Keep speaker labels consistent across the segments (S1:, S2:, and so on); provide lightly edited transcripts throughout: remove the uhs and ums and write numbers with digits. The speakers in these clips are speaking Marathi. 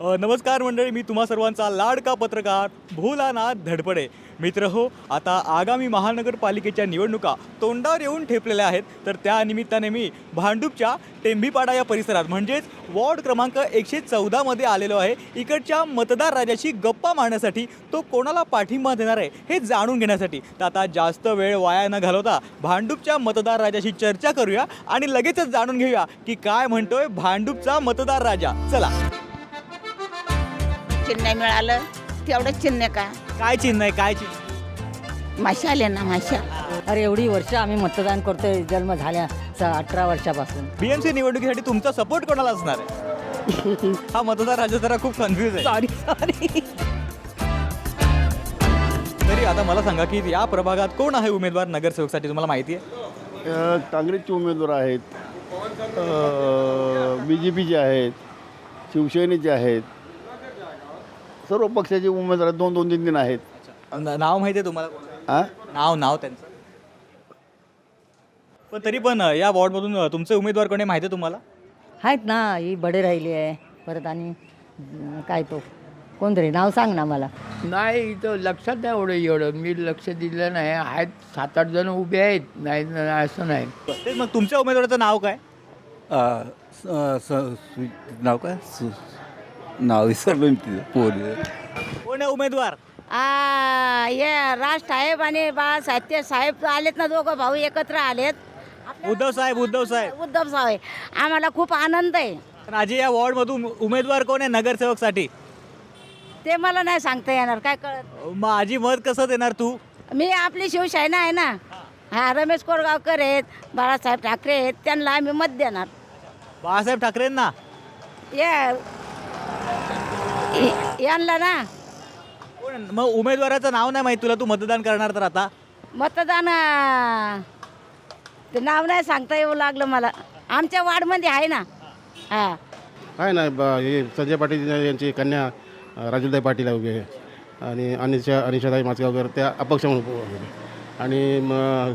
S1: नमस्कार मंडळी, मी तुम्हा सर्वांचा लाडका पत्रकार भोलानाथ धडपडे. मित्र हो, आता आगामी महानगरपालिकेच्या निवडणुका तोंडावर येऊन ठेपलेल्या आहेत. तर त्यानिमित्ताने मी भांडूपच्या टेंभीपाडा या परिसरात म्हणजेच वॉर्ड क्रमांक 114 मध्ये आलेलो आहे. इकडच्या मतदार राजाशी गप्पा मारण्यासाठी, तो कोणाला पाठिंबा देणार आहे हे जाणून घेण्यासाठी. तर आता जास्त वेळ वाया न घालवता भांडूपच्या मतदार राजाशी चर्चा करूया आणि लगेचच जाणून घेऊया की काय म्हणतोय भांडूपचा मतदार राजा. चला.
S2: चिन्ह मिळालं तेवढंच चिन्ह का?
S1: काय चिन्ह आहे? काय चिन्ह?
S2: मशाल आहे ना, मशाल.
S3: अरे एवढी वर्ष आम्ही मतदान करतोय, जन्म झाल्या 18 वर्षापासून.
S1: बीएमसी निवडणुकीसाठी तुमचा सपोर्ट कोणाला असणार आहे? हा मतदार राजा जरा खूप कन्फ्यूज आहे.
S3: सॉरी
S1: तरी आता मला सांगा की या प्रभागात कोण आहे उमेदवार नगरसेवकसाठी, तुम्हाला माहिती आहे?
S4: काँग्रेसचे उमेदवार आहेत, BJPचे आहेत, शिवसेनेचे आहेत, सर्व पक्षाचे उमेदवार 2-2-3-3 आहेत.
S1: नाव माहिती आहे तुम्हाला?
S4: हां,
S1: नाव त्यांचं. पण तरी पण या वॉर्डमधून तुमचे उमेदवार कोणी माहिती आहे तुम्हाला?
S3: आहेत ना, ही बडे राहिली आहे परत. आणि काय तो कोणतरी नाव सांग ना मला.
S5: नाही, इथं लक्षात नाही एवढं मी लक्ष दिलं नाही. आहेत 7-8 जण उभे आहेत, नाही असं नाही.
S1: तेच मग तुमच्या उमेदवाराचं नाव काय?
S6: नाव काय नाव विसरलो तिथं पोरी.
S1: कोण आहे उमेदवार?
S2: हे राज साहेब आणि बाळासाहेब ते साहेब आलेत ना, दोघं भाऊ एकत्र आलेत.
S1: उद्धव साहेब.
S2: उद्धव साहेब, आम्हाला खूप आनंद आहे.
S1: पण आजी या वॉर्डमधून उमेदवार कोण आहे नगरसेवकसाठी?
S2: ते मला नाही सांगता येणार, काय कळत.
S1: मग आजी मत कसं देणार तू?
S2: मी आपली शिवसेना आहे ना. हा, रमेश कोरगावकर आहेत, बाळासाहेब ठाकरे आहेत, त्यांना आम्ही मत देणार.
S1: बाळासाहेब ठाकरेंना?
S2: यांना ना.
S1: कोण? मग उमेदवाराचं नाव नाही माहिती तुला, तू मतदान करणार तर आता?
S2: मतदान ते नाव नाही सांगता येऊ लागलं मला. आमच्या वार्डमध्ये आहे ना. हां,
S7: आहे ना. हे संजय पाटील यांची कन्या राजुलताई पाटील उभी आहे आणि अनिशाताई माचगावकर त्या अपक्ष म्हणून उभे आहे. आणि मग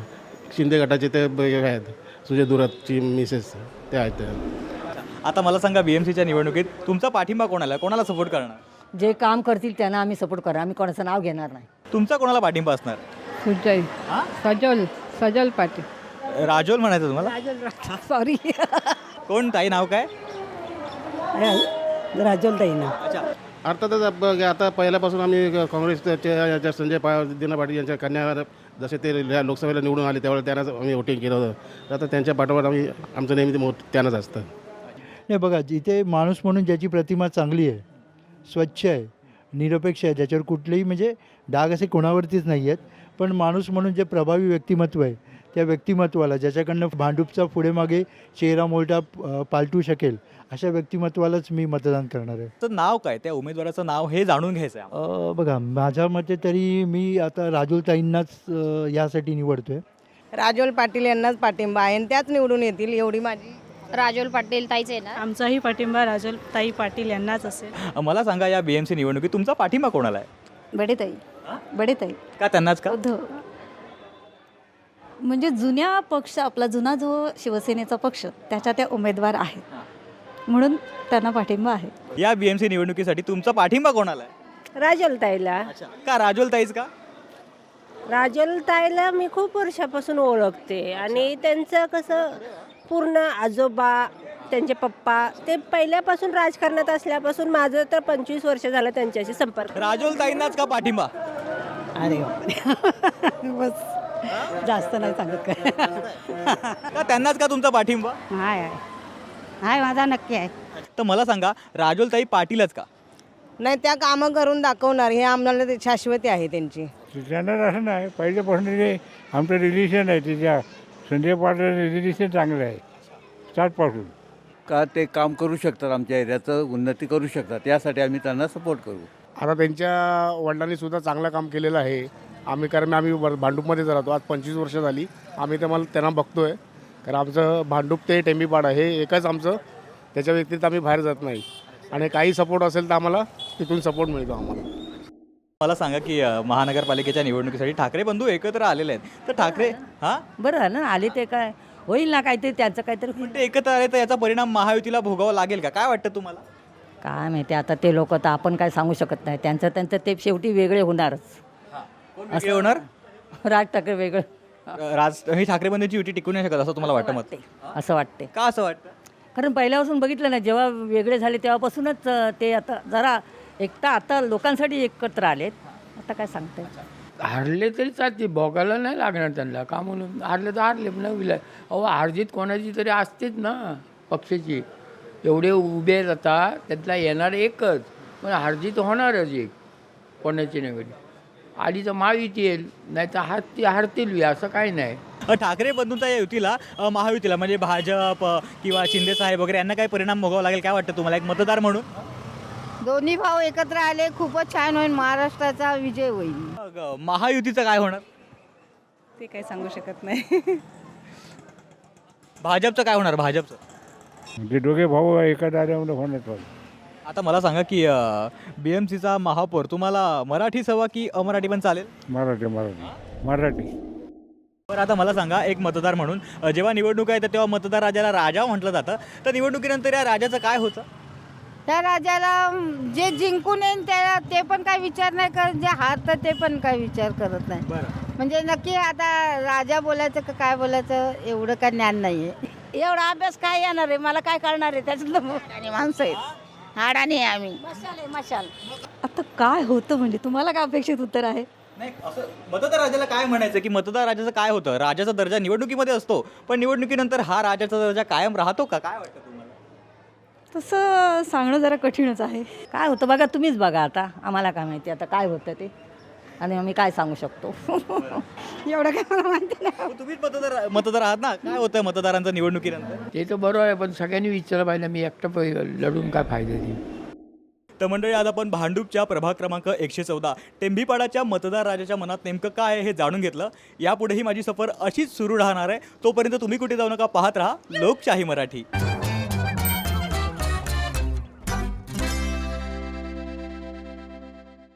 S7: शिंदे गटाचे ते आहेत, सुजय दुरतची मिसेस ते आहेत.
S1: आता मला सांगा, बीएमसीच्या निवडणुकीत तुमचा पाठिंबा कोणाला, कोणाला सपोर्ट करणार?
S3: जे काम करतील त्यांना आम्ही सपोर्ट करा. आम्ही कोणाचं नाव घेणार नाही.
S1: तुमचा कोणाला पाठिंबा असणार?
S8: सुजय सजल पाटील.
S1: राजोल म्हणायचं तुम्हाला?
S3: सॉरी
S1: कोण ताई, नाव काय?
S3: राजोलताई ना.
S1: अच्छा.
S7: अर्थातच आता पहिल्यापासून आम्ही काँग्रेसच्या संजय दिना पाटील यांच्या कन्या जसे ते लोकसभेला निवडून आले त्यावेळेला त्यांनाच आम्ही वोटिंग केलं होतं. आता त्यांच्या पाठोपाठ आम्ही आमचं नेहमी त्यांनाच असतं.
S9: नाही बघा, जिथे माणूस म्हणून ज्याची प्रतिमा चांगली आहे, स्वच्छ आहे, निरपेक्ष आहे, ज्याच्यावर कुठलेही म्हणजे डाग असे कोणावरतीच नाही आहेत, पण माणूस म्हणून जे प्रभावी व्यक्तिमत्व आहे, त्या व्यक्तिमत्वाला ज्याच्याकडनं भांडूपचा पुढे मागे चेहरा मोलटा पालटू शकेल अशा व्यक्तिमत्वालाच मी मतदान करणार आहे.
S1: तर नाव काय, त्या उमेदवाराचं नाव हे जाणून घ्यायचं आहे.
S9: बघा, माझ्या मते तरी मी आता राजुलताईंनाच यासाठी निवडतो आहे.
S10: राजोल पाटील यांनाच पाठिंबा आहे आणि त्याच निवडून येतील एवढी माझी.
S8: राजोल पाटील ताईच आहे ना. आमचाही पाठिंबा राजोल ताई पाटील यांनाच असेल.
S1: मला सांगा, या बीएमसी निवडणुकीत तुमचा पाठिंबा कोणाला आहे?
S3: बडेताई
S1: का त्यांनाच का?
S11: म्हणजे जुन्या पक्ष, आपला जुना जो शिवसेनेचा पक्ष, त्याच्या त्या उमेदवार आहेत म्हणून त्यांना पाठिंबा आहे.
S1: या बीएमसी निवडणुकीसाठी तुमचा पाठिंबा कोणाला आहे?
S10: राजोल ताईला.
S1: का राजोल ताईच का?
S10: राजोल ताईला मी खूप वर्षापासून ओळखते आणि त्यांचं कसं पूर्ण आजोबा, त्यांचे पप्पा ते पहिल्यापासून राजकारणात असल्यापासून माझं तर 25 वर्ष झालं त्यांच्याशी संपर्क.
S1: राजोल ताईंनाच का पाठिंबा?
S3: अरे बस, जास्त नाही सांगत काय.
S1: का त्यांनाच का तुमचा पाठिंबा?
S2: हाय, माझा नक्की आहे.
S1: तर मला सांगा, राजोलताई पाटीलच का?
S10: नाही, त्या कामं करून दाखवणार हे आम्हाला शाश्वती आहे त्यांची.
S9: त्यांना असं नाही, पहिल्यापासून जे आमचं रिलेशन आहे त्याच्या संजय पाटील रिलेशन चांगलं आहे स्टार्टपासून.
S6: का ते काम करू शकतात, आमच्या एरियाचं उन्नती करू शकतात, यासाठी आम्ही त्यांना सपोर्ट करू.
S7: आता त्यांच्या वडिलांनी सुद्धा चांगलं काम केलेलं आहे. कारण आम्ही भांडूपमध्येच राहतो, आज 25 वर्ष झाली आम्ही त्यांना बघतो आहे. कारण आमचं भांडूप ते टेंभीपाडा हे एकच आमचं, त्याच्या व्यतिरिक्त आम्ही बाहेर जात नाही. आणि काही सपोर्ट असेल तर आम्हाला तिथून सपोर्ट मिळतो आम्हाला.
S1: मला सांगा की महानगरपालिकेच्या निवडणुकीसाठी ठाकरे बंधू एकत्र आलेले आहेत. तर ठाकरे
S3: बरं झालं ना आले, ते काय होईल ना, काहीतरी त्यांचं काहीतरी
S1: पण ते एकत्र आले तर याचा परिणाम महायुतीला भोगावा लागेल का? काय वाटतं तुम्हाला?
S3: काय माहिती आता ते लोक तर आपण काय सांगू शकत नाही. त्यांचं ते शेवटी वेगळे होणारच.
S1: कोण वेगळे होणार?
S3: राज ठाकरे वेगळं
S1: हे ठाकरे बंधूची युती टिकू नाही शकत असं तुम्हाला वाटतं मत?
S3: असं वाटते.
S1: का असं वाटतं?
S3: कारण पहिल्यापासून बघितलं ना, जेव्हा वेगळे झाले तेव्हापासूनच ते आता जरा एकटा आता लोकांसाठी एकत्र आलेत. आता काय सांगते.
S5: हारले तरी चालते, भोगायला नाही लागणार त्यांना. का म्हणून हारले तर हारले ना विला. अहो हारजीत कोणाची तरी असतेच ना पक्षाची. एवढे उभे राहतात त्यातला येणार एकच, पण हारजीत होणारच एक कोणाची नाही कधी. आली तर महायुती येईल, नाही तर हारतील असं काही नाही.
S1: ठाकरे बंधूंचा या युतीला महायुतीला म्हणजे भाजप किंवा शिंदे साहेब वगैरे यांना काय परिणाम भोगावा लागेल काय वाटतं तुम्हाला एक मतदार म्हणून?
S2: दोन्ही भाऊ एकत्र आले खूपच छान होईल, महाराष्ट्राचा विजय होईल.
S1: मग महायुतीचं काय होणार?
S8: ते काही सांगू शकत नाही.
S1: भाजपचं काय होणार? भाजपचं
S7: ते दोघे भाऊ एका दाऱ्यामध्ये होण्यात.
S1: आता मला सांगा की BMCचा महापौर तुम्हाला मराठीच हवा की अमराठी पण चालेल?
S7: मराठी.
S1: बरं आता मला सांगा एक मतदार म्हणून जेव्हा निवडणुका येतात तेव्हा मतदार राजाला राजा म्हटलं जातं, तर निवडणुकीनंतर या राजाचं काय होतं?
S2: त्या राजाला जे जिंकून येईल त्याला ते पण काय विचार नाही करत, जे हारतं ते पण काय विचार करत नाही.
S1: बरं.
S2: म्हणजे नक्की आता राजा बोलायचं का काय बोलायचं एवढं काय ज्ञान नाही आहे. एवढा अभ्यास काय येणार आहे, मला काय कळणार आहे. त्याच्यातलं आणि माणसं आहेत, हाडाने आम्ही मशाल आहे मशाल.
S11: आता काय होतं म्हणजे तुम्हाला काय अपेक्षित उत्तर आहे?
S1: नाही असं मतदार राजाला काय म्हणायचं की मतदार राजाचं काय होतं? राजाचा दर्जा निवडणुकीमध्ये असतो, पण निवडणुकीनंतर हा राजाचा दर्जा कायम राहतो का? काय वाटतं तुम्हाला?
S11: तसं सांगणं जरा कठीणच आहे.
S3: काय होतं बघा, तुम्हीच बघा. आता आम्हाला काय माहिती आता काय होतं ते, आणि आम्ही काय सांगू शकतो.
S11: एवढं काय मला माहिती नाही.
S1: तुम्हीच मतदार आहात ना, काय होतं मतदारांचं निवडणुकीनंतर?
S5: ते तर बरोबर आहे, पण सगळ्यांनी विचारलं पाहिजे. मी एकटं लढून काय फायदा देईल.
S1: तर मंडळी आज आपण भांडूपच्या प्रभाग क्रमांक 114 टेंभीपाडाच्या मतदार राजाच्या मनात नेमकं काय आहे हे जाणून घेतलं. यापुढेही माझी सफर अशीच सुरू राहणार आहे. तोपर्यंत तुम्ही कुठे जाऊ नका, पाहत राहा लोकशाही मराठी.